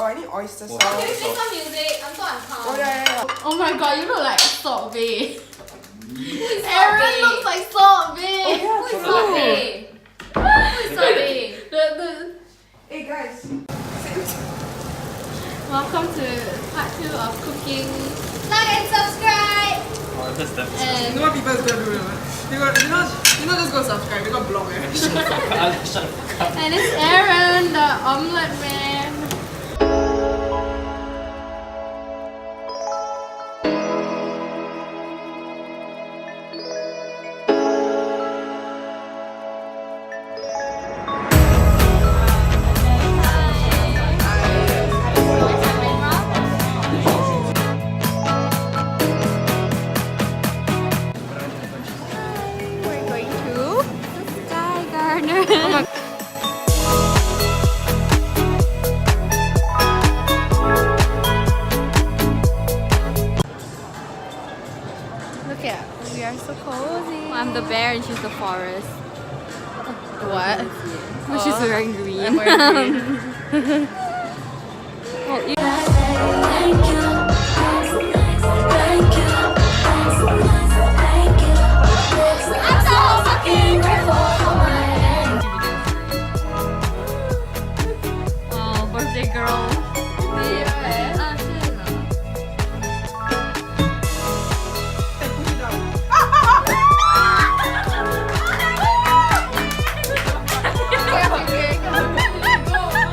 I need oyster sauce. Can we play some music? I'm so uncomfortable. Oh yeah. Oh my god, you look like Salt Bae. Who is Aaron looks like Salt Bae. Oh, Who is Salt Bae? Who is Salt Bae? Hey guys. Welcome to part 2 of cooking. Like and subscribe! Oh, that's You And know what people is gonna do? You know just go subscribe. They got block eh. Shut the fuck up. and it's Aaron, the omelette man. We're going to the Sky Garden. Look at, we are so cozy. I'm the bear and she's the forest. What? Oh, she's wearing green. I'm wearing green. Oh, you Oh, birthday girl.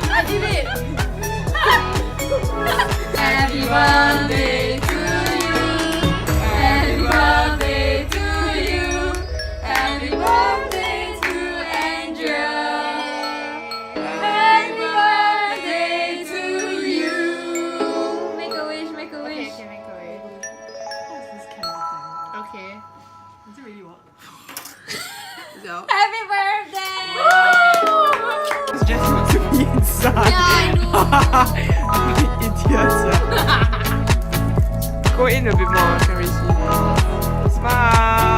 I did it. Happy birthday to you. Happy birthday to you. Happy birthday to Andrea. Happy birthday to you. Make a wish, make a wish. Okay, make a way. What's this kind of thing? Okay. Does it really work? Is it out? Happy birthday! It's just want to be inside. Yeah, I know. Idiots. Go in a bit more, can we see? Smile.